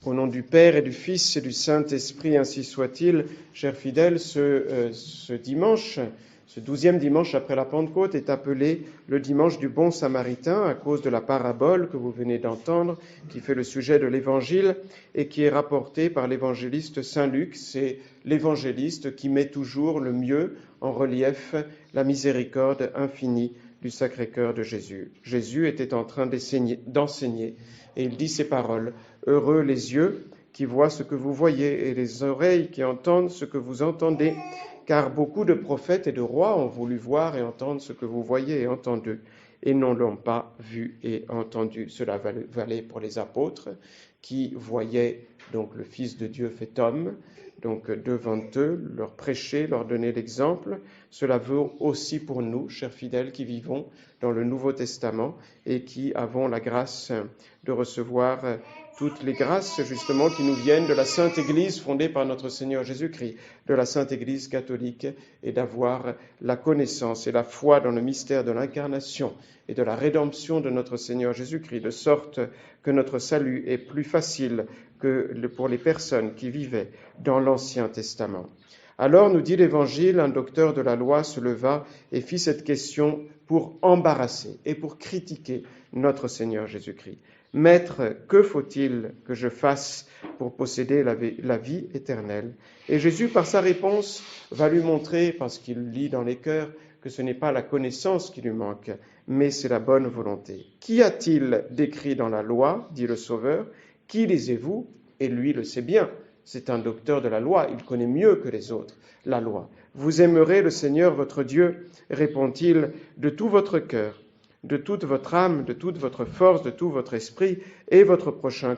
Au nom du Père et du Fils et du Saint-Esprit, ainsi soit-il. Chers fidèles, ce dimanche, ce 12e dimanche après la Pentecôte est appelé le dimanche du bon samaritain à cause de la parabole que vous venez d'entendre, qui fait le sujet de l'Évangile et qui est rapportée par l'évangéliste Saint Luc. C'est l'évangéliste qui met toujours le mieux en relief la miséricorde infinie du Sacré-Cœur de Jésus. Jésus était en train d'enseigner et il dit ces paroles: « Heureux les yeux qui voient ce que vous voyez et les oreilles qui entendent ce que vous entendez, car beaucoup de prophètes et de rois ont voulu voir et entendre ce que vous voyez et entendu, et n'en l'ont pas vu et entendu. » Cela valait pour les apôtres qui voyaient donc le Fils de Dieu fait homme, donc devant eux, leur prêcher, leur donner l'exemple. Cela vaut aussi pour nous, chers fidèles, qui vivons dans le Nouveau Testament et qui avons la grâce de recevoir toutes les grâces justement qui nous viennent de la Sainte Église fondée par notre Seigneur Jésus-Christ, de la Sainte Église catholique, et d'avoir la connaissance et la foi dans le mystère de l'incarnation et de la rédemption de notre Seigneur Jésus-Christ, de sorte que notre salut est plus facile que pour les personnes qui vivaient dans l'Ancien Testament. Alors, nous dit l'Évangile, un docteur de la loi se leva et fit cette question pour embarrasser et pour critiquer notre Seigneur Jésus-Christ. « Maître, que faut-il que je fasse pour posséder la vie éternelle ?» Et Jésus, par sa réponse, va lui montrer, parce qu'il lit dans les cœurs, que ce n'est pas la connaissance qui lui manque, mais c'est la bonne volonté. « Qu'y a-t-il d'écrit dans la loi ?» dit le Sauveur. « Qui lisez-vous ?» Et lui le sait bien. C'est un docteur de la loi, il connaît mieux que les autres la loi. « Vous aimerez le Seigneur votre Dieu, répond-il, de tout votre cœur, de toute votre âme, de toute votre force, de tout votre esprit, et votre prochain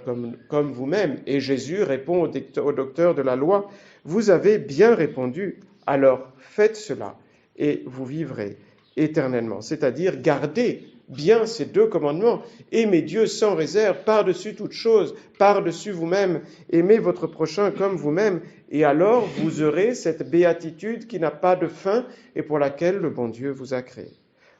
comme vous-même. » Et Jésus répond au docteur de la loi: « Vous avez bien répondu, alors faites cela, et vous vivrez éternellement. » C'est-à-dire, gardez bien ces deux commandements. Aimez Dieu sans réserve, par-dessus toute chose, par-dessus vous-même. Aimez votre prochain comme vous-même, et alors vous aurez cette béatitude qui n'a pas de fin et pour laquelle le bon Dieu vous a créé.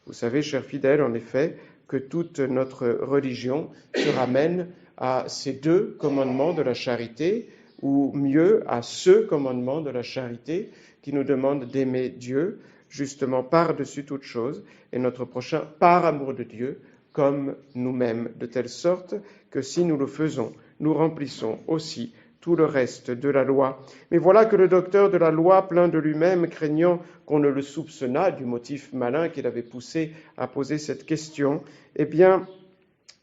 Vous savez, chers fidèles, en effet, que toute notre religion se ramène à ces deux commandements de la charité, ou mieux, à ce commandement de la charité qui nous demande d'aimer Dieu, justement par-dessus toute chose, et notre prochain par amour de Dieu, comme nous-mêmes, de telle sorte que si nous le faisons, nous remplissons aussi tout le reste de la loi. Mais voilà que le docteur de la loi, plein de lui-même, craignant qu'on ne le soupçonnât du motif malin qui l'avait poussé à poser cette question, eh bien,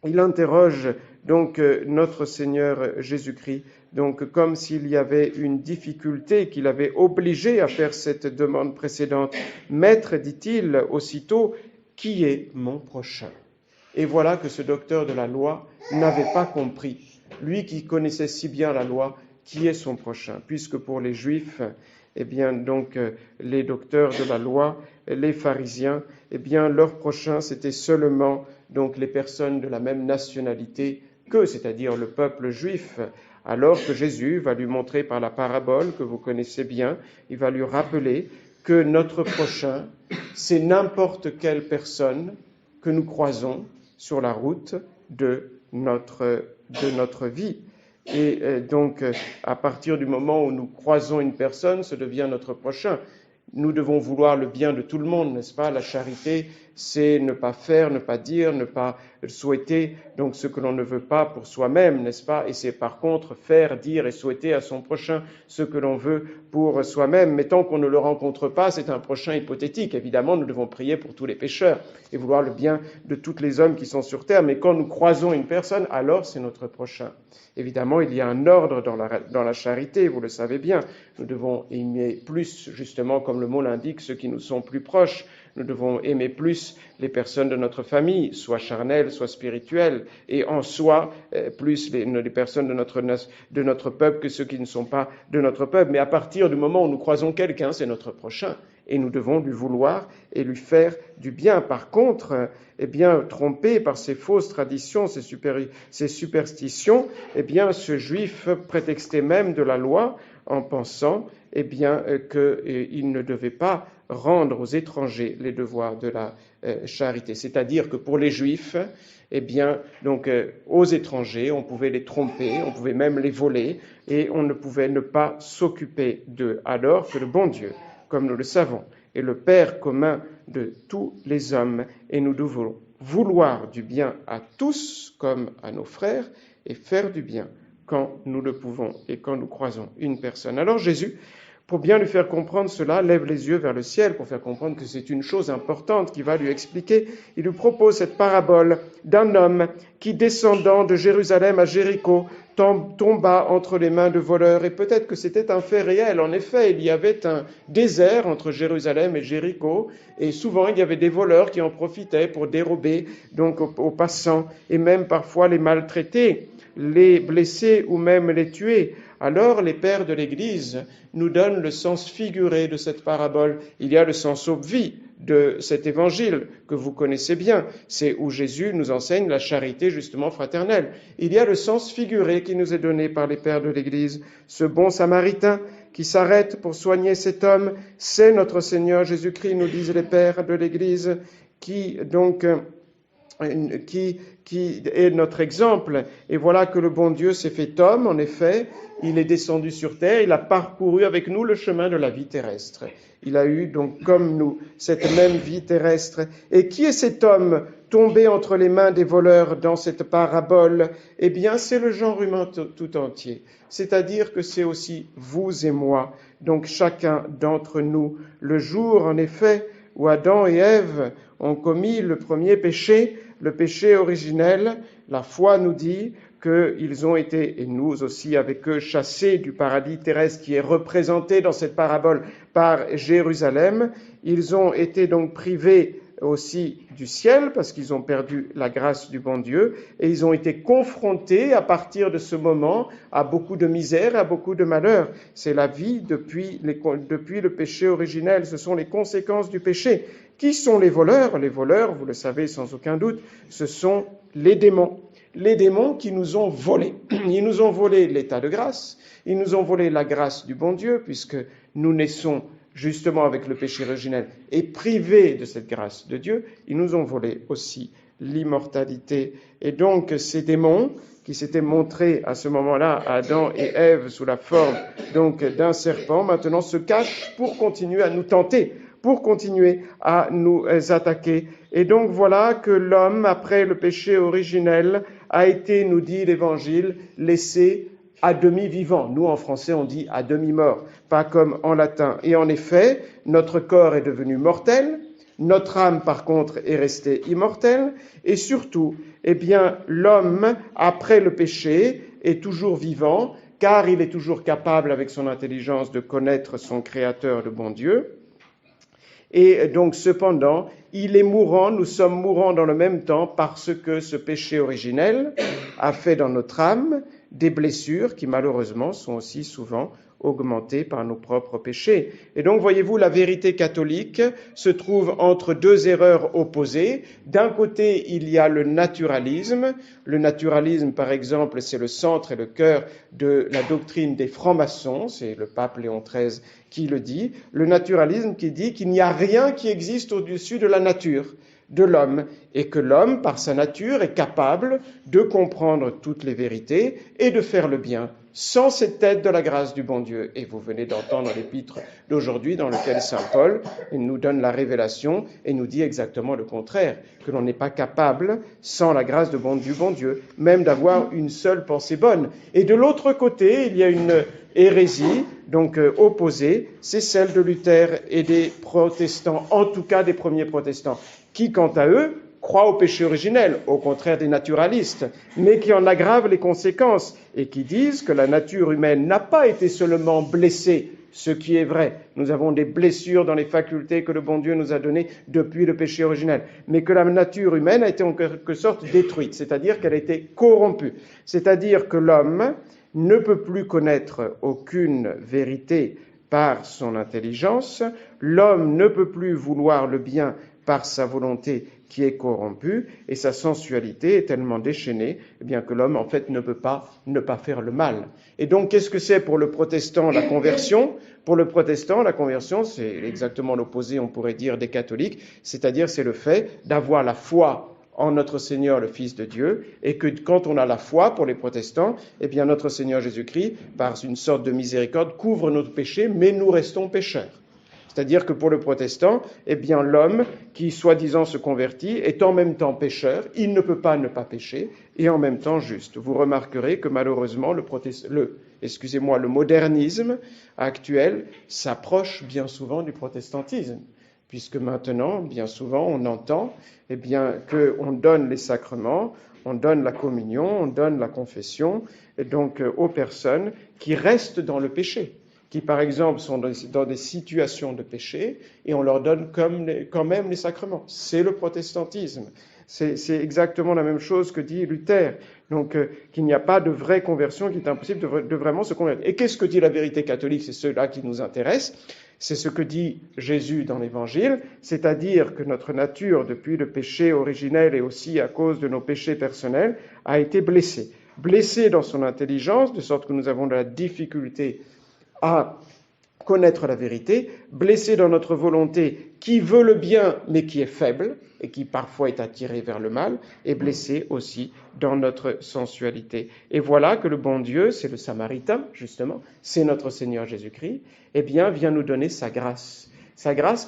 il interroge donc notre Seigneur Jésus-Christ, donc comme s'il y avait une difficulté qui l'avait obligé à faire cette demande précédente. « Maître, dit-il aussitôt, qui est mon prochain ?» Et voilà que ce docteur de la loi n'avait pas compris, lui qui connaissait si bien la loi, qui est son prochain, puisque pour les Juifs, eh bien donc les docteurs de la loi, les pharisiens, eh bien leur prochain c'était seulement donc les personnes de la même nationalité qu'eux, c'est-à-dire le peuple juif. Alors que Jésus va lui montrer par la parabole que vous connaissez bien, il va lui rappeler que notre prochain, c'est n'importe quelle personne que nous croisons sur la route de notre vie. Et donc, à partir du moment où nous croisons une personne, ce devient notre prochain. Nous devons vouloir le bien de tout le monde, n'est-ce pas? La charité, c'est ne pas faire, ne pas dire, ne pas souhaiter donc ce que l'on ne veut pas pour soi-même, n'est-ce pas? Et c'est par contre faire, dire et souhaiter à son prochain ce que l'on veut pour soi-même. Mais tant qu'on ne le rencontre pas, c'est un prochain hypothétique. Évidemment, nous devons prier pour tous les pécheurs et vouloir le bien de tous les hommes qui sont sur terre. Mais quand nous croisons une personne, alors c'est notre prochain. Évidemment, il y a un ordre dans la charité, vous le savez bien. Nous devons aimer plus, justement, comme le mot l'indique, ceux qui nous sont plus proches. Nous devons aimer plus les personnes de notre famille, soit charnelles, soit spirituelles, et en soi, plus les personnes de notre peuple que ceux qui ne sont pas de notre peuple. Mais à partir du moment où nous croisons quelqu'un, c'est notre prochain, et nous devons lui vouloir et lui faire du bien. Par contre, eh bien, trompé par ces fausses traditions, ces superstitions, eh bien, ce juif prétextait même de la loi en pensant, eh bien, qu'il ne devait pas rendre aux étrangers les devoirs de la charité. C'est-à-dire que pour les Juifs, eh bien, donc, aux étrangers, on pouvait les tromper, on pouvait même les voler, et on ne pouvait ne pas s'occuper d'eux, alors que le bon Dieu, comme nous le savons, est le Père commun de tous les hommes, et nous devons vouloir du bien à tous comme à nos frères, et faire du bien quand nous le pouvons et quand nous croisons une personne. Alors Jésus, pour bien lui faire comprendre cela, lève les yeux vers le ciel pour faire comprendre que c'est une chose importante qu'il va lui expliquer. Il lui propose cette parabole d'un homme qui, descendant de Jérusalem à Jéricho, tomba entre les mains de voleurs. Et peut-être que c'était un fait réel. En effet, il y avait un désert entre Jérusalem et Jéricho, et souvent il y avait des voleurs qui en profitaient pour dérober donc aux passants, et même parfois les maltraiter, les blesser ou même les tuer. Alors les pères de l'Église nous donnent le sens figuré de cette parabole. Il y a le sens obvi de cet évangile que vous connaissez bien, c'est où Jésus nous enseigne la charité justement fraternelle. Il y a le sens figuré qui nous est donné par les pères de l'Église. Ce bon samaritain qui s'arrête pour soigner cet homme, c'est notre Seigneur Jésus-Christ, nous disent les pères de l'Église, qui est notre exemple. Et voilà que le bon Dieu s'est fait homme, en effet, il est descendu sur terre, il a parcouru avec nous le chemin de la vie terrestre. Il a eu donc comme nous cette même vie terrestre. Et qui est cet homme tombé entre les mains des voleurs dans cette parabole? Eh bien, c'est le genre humain tout entier. C'est-à-dire que c'est aussi vous et moi, donc chacun d'entre nous. Le jour, en effet, où Adam et Ève ont commis le premier péché, le péché originel, la foi nous dit qu'ils ont été, et nous aussi avec eux, chassés du paradis terrestre qui est représenté dans cette parabole par Jérusalem. Ils ont été donc privés aussi du ciel parce qu'ils ont perdu la grâce du bon Dieu, et ils ont été confrontés à partir de ce moment à beaucoup de misère, à beaucoup de malheur. C'est la vie depuis le péché originel, ce sont les conséquences du péché. Qui sont les voleurs? Les voleurs, vous le savez sans aucun doute, ce sont les démons. Les démons qui nous ont volés. Ils nous ont volé l'état de grâce, ils nous ont volé la grâce du bon Dieu, puisque nous naissons justement avec le péché originel et privés de cette grâce de Dieu, ils nous ont volé aussi l'immortalité. Et donc ces démons qui s'étaient montrés à ce moment-là à Adam et Ève sous la forme donc d'un serpent, maintenant se cachent pour continuer à nous tenter, pour continuer à nous attaquer. Et donc voilà que l'homme, après le péché originel, a été, nous dit l'Évangile, laissé à demi vivant. Nous, en français, on dit à demi mort, pas comme en latin. Et en effet, notre corps est devenu mortel, notre âme, par contre, est restée immortelle, et surtout, eh bien, l'homme, après le péché, est toujours vivant, car il est toujours capable, avec son intelligence, de connaître son Créateur, le bon Dieu. Et donc, cependant, il est mourant, nous sommes mourants dans le même temps, parce que ce péché originel a fait dans notre âme des blessures qui, malheureusement, sont aussi souvent augmentées par nos propres péchés. Et donc, voyez-vous, la vérité catholique se trouve entre deux erreurs opposées. D'un côté, il y a le naturalisme. Le naturalisme, par exemple, c'est le centre et le cœur de la doctrine des francs-maçons. C'est le pape Léon XIII qui le dit. Le naturalisme qui dit qu'il n'y a rien qui existe au-dessus de la nature de l'homme, et que l'homme, par sa nature, est capable de comprendre toutes les vérités et de faire le bien, sans cette aide de la grâce du bon Dieu. Et vous venez d'entendre l'épître d'aujourd'hui dans lequel saint Paul nous donne la révélation et nous dit exactement le contraire, que l'on n'est pas capable, sans la grâce du bon Dieu, même d'avoir une seule pensée bonne. Et de l'autre côté, il y a une hérésie, donc opposée, c'est celle de Luther et des protestants, en tout cas des premiers protestants, qui, quant à eux, croient au péché originel, au contraire des naturalistes, mais qui en aggravent les conséquences et qui disent que la nature humaine n'a pas été seulement blessée, ce qui est vrai. Nous avons des blessures dans les facultés que le bon Dieu nous a données depuis le péché originel, mais que la nature humaine a été en quelque sorte détruite, c'est-à-dire qu'elle a été corrompue, c'est-à-dire que l'homme ne peut plus connaître aucune vérité par son intelligence, l'homme ne peut plus vouloir le bien par sa volonté qui est corrompue, et sa sensualité est tellement déchaînée, eh bien que l'homme, en fait, ne peut pas ne pas faire le mal. Et donc, qu'est-ce que c'est pour le protestant la conversion? Pour le protestant, la conversion, c'est exactement l'opposé, on pourrait dire, des catholiques, c'est-à-dire c'est le fait d'avoir la foi en notre Seigneur, le Fils de Dieu, et que quand on a la foi pour les protestants, eh bien notre Seigneur Jésus-Christ, par une sorte de miséricorde, couvre notre péché, mais nous restons pécheurs. C'est-à-dire que pour le protestant, eh bien l'homme qui soi-disant se convertit est en même temps pécheur, il ne peut pas ne pas pécher, et en même temps juste. Vous remarquerez que malheureusement le modernisme actuel s'approche bien souvent du protestantisme, puisque maintenant, bien souvent, on entend eh bien, qu'on donne les sacrements, on donne la communion, on donne la confession, et donc aux personnes qui restent dans le péché, qui par exemple sont dans des situations de péché, et on leur donne quand même les sacrements. C'est le protestantisme. C'est exactement la même chose que dit Luther. Donc, qu'il n'y a pas de vraie conversion, qu'il est impossible de vraiment se convertir. Et qu'est-ce que dit la vérité catholique? C'est cela qui nous intéresse. C'est ce que dit Jésus dans l'Évangile, c'est-à-dire que notre nature, depuis le péché originel et aussi à cause de nos péchés personnels, a été blessée. Blessée dans son intelligence, de sorte que nous avons de la difficulté à connaître la vérité, blessé dans notre volonté qui veut le bien mais qui est faible et qui parfois est attiré vers le mal, et blessé aussi dans notre sensualité. Et voilà que le bon Dieu, c'est le Samaritain justement, c'est notre Seigneur Jésus-Christ, eh bien vient nous donner sa grâce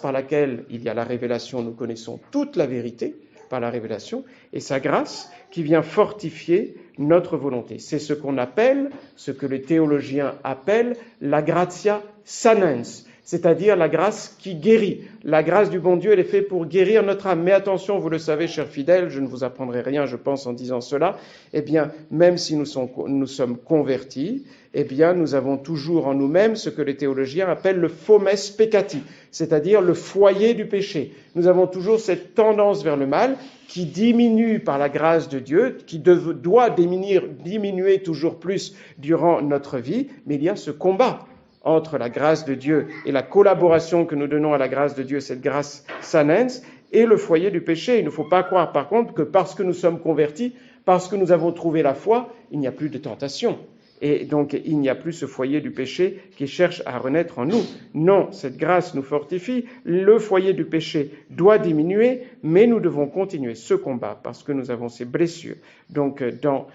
par laquelle il y a la révélation, nous connaissons toute la vérité par la révélation, et sa grâce qui vient fortifier notre volonté. C'est ce qu'on appelle, ce que les théologiens appellent la gratia sanens, c'est-à-dire la grâce qui guérit. La grâce du bon Dieu, elle est faite pour guérir notre âme. Mais attention, vous le savez, chers fidèles, je ne vous apprendrai rien, je pense, en disant cela, eh bien, même si nous sommes convertis, eh bien, nous avons toujours en nous-mêmes ce que les théologiens appellent le fomes peccati, c'est-à-dire le foyer du péché. Nous avons toujours cette tendance vers le mal qui diminue par la grâce de Dieu, qui doit diminuer toujours plus durant notre vie, mais il y a ce combat entre la grâce de Dieu et la collaboration que nous donnons à la grâce de Dieu, cette grâce sanens, et le foyer du péché. Il ne faut pas croire par contre que parce que nous sommes convertis, parce que nous avons trouvé la foi, il n'y a plus de tentation. Et donc, il n'y a plus ce foyer du péché qui cherche à renaître en nous. Non, cette grâce nous fortifie. Le foyer du péché doit diminuer, mais nous devons continuer ce combat parce que nous avons ces blessures donc, dans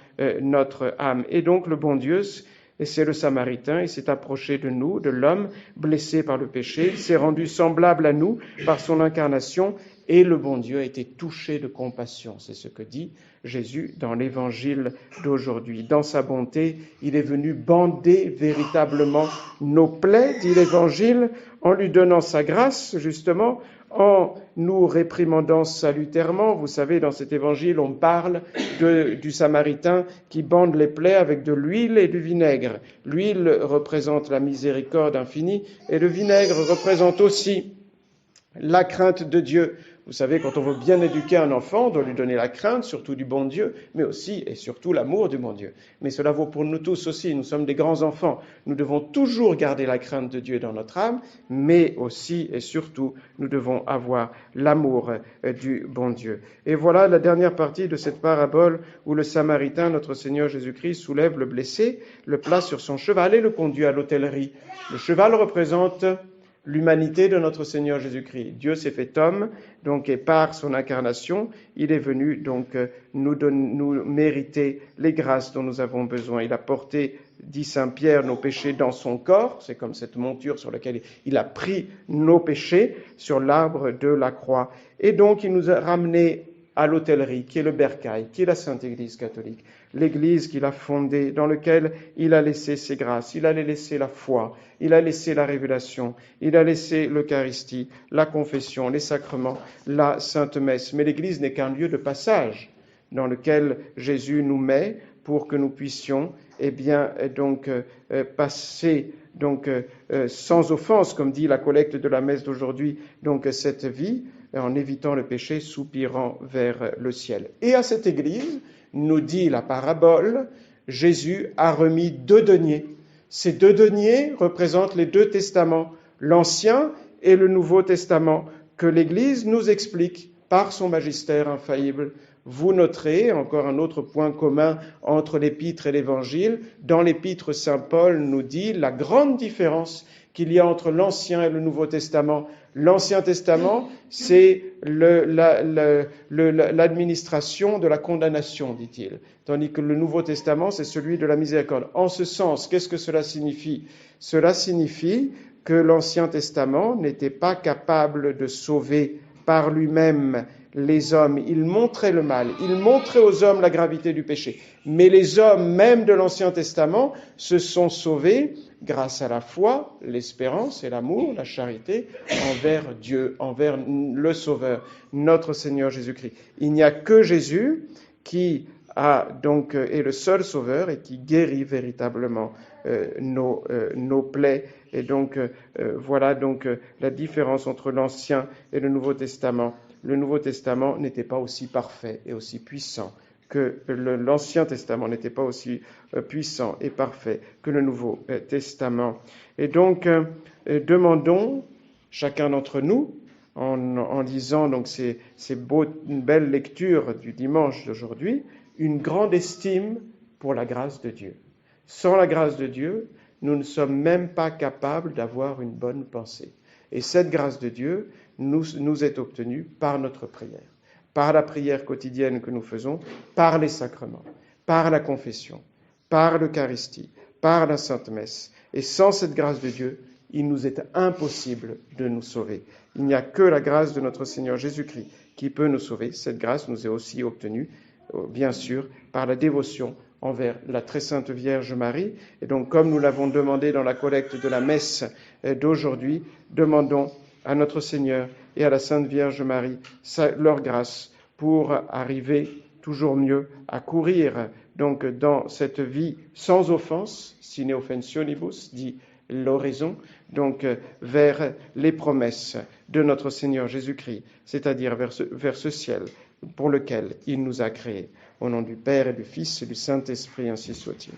notre âme. Et donc, le bon Dieu, et c'est le Samaritain, il s'est approché de nous, de l'homme blessé par le péché, il s'est rendu semblable à nous par son incarnation, et le bon Dieu a été touché de compassion. C'est ce que dit Jésus dans l'évangile d'aujourd'hui. Dans sa bonté, il est venu bander véritablement nos plaies, dit l'évangile, en lui donnant sa grâce, justement, en nous réprimandant salutairement. Vous savez, dans cet évangile, on parle du Samaritain qui bande les plaies avec de l'huile et du vinaigre. L'huile représente la miséricorde infinie et le vinaigre représente aussi la crainte de Dieu. Vous savez, quand on veut bien éduquer un enfant, on doit lui donner la crainte, surtout du bon Dieu, mais aussi et surtout l'amour du bon Dieu. Mais cela vaut pour nous tous aussi. Nous sommes des grands enfants. Nous devons toujours garder la crainte de Dieu dans notre âme, mais aussi et surtout, nous devons avoir l'amour du bon Dieu. Et voilà la dernière partie de cette parabole où le Samaritain, notre Seigneur Jésus-Christ, soulève le blessé, le place sur son cheval et le conduit à l'hôtellerie. Le cheval représente l'humanité de notre Seigneur Jésus-Christ. Dieu s'est fait homme, donc, et par son incarnation, il est venu donc nous mériter les grâces dont nous avons besoin. Il a porté, dit Saint Pierre, nos péchés dans son corps. C'est comme cette monture sur laquelle il a pris nos péchés sur l'arbre de la croix. Et donc, il nous a ramenés à l'hôtellerie, qui est le bercail, qui est la Sainte Église catholique, l'Église qu'il a fondée, dans laquelle il a laissé ses grâces, il a laissé la foi, il a laissé la révélation, il a laissé l'Eucharistie, la confession, les sacrements, la Sainte Messe. Mais l'Église n'est qu'un lieu de passage dans lequel Jésus nous met pour que nous puissions passer sans offense, comme dit la collecte de la messe d'aujourd'hui, donc cette vie, en évitant le péché, soupirant vers le ciel. Et à cette Église, nous dit la parabole, Jésus a remis 2 deniers. Ces 2 deniers représentent les 2 testaments, l'Ancien et le Nouveau Testament, que l'Église nous explique par son magistère infaillible. Vous noterez encore un autre point commun entre l'Épître et l'Évangile. Dans l'Épître, saint Paul nous dit la grande différence qu'il y a entre l'Ancien et le Nouveau Testament. L'Ancien Testament, c'est l'administration de la condamnation, dit-il, tandis que le Nouveau Testament, c'est celui de la miséricorde. En ce sens, qu'est-ce que cela signifie? Cela signifie que l'Ancien Testament n'était pas capable de sauver par lui-même les hommes. Il montrait le mal, il montrait aux hommes la gravité du péché. Mais les hommes, même de l'Ancien Testament, se sont sauvés grâce à la foi, l'espérance et l'amour, la charité envers Dieu, envers le Sauveur, notre Seigneur Jésus-Christ. Il n'y a que Jésus qui est le seul Sauveur et qui guérit véritablement nos plaies. Et donc, voilà donc la différence entre l'Ancien et le Nouveau Testament. Le Nouveau Testament n'était pas aussi parfait et aussi puissant que l'Ancien Testament n'était pas aussi puissant et parfait que le Nouveau Testament. Et donc, demandons, chacun d'entre nous, en lisant donc ces belles lectures du dimanche d'aujourd'hui, une grande estime pour la grâce de Dieu. Sans la grâce de Dieu, nous ne sommes même pas capables d'avoir une bonne pensée. Et cette grâce de Dieu nous est obtenue par notre prière, par la prière quotidienne que nous faisons, par les sacrements, par la confession, par l'Eucharistie, par la Sainte Messe. Et sans cette grâce de Dieu, il nous est impossible de nous sauver. Il n'y a que la grâce de notre Seigneur Jésus-Christ qui peut nous sauver. Cette grâce nous est aussi obtenue, bien sûr, par la dévotion envers la très sainte Vierge Marie. Et donc, comme nous l'avons demandé dans la collecte de la messe d'aujourd'hui, demandons à notre Seigneur et à la Sainte Vierge Marie leur grâce pour arriver toujours mieux à courir donc dans cette vie sans offense, sine offensionibus, dit l'oraison, donc vers les promesses de notre Seigneur Jésus-Christ, c'est-à-dire vers ce ciel pour lequel il nous a créés. Au nom du Père et du Fils et du Saint-Esprit, ainsi soit-il.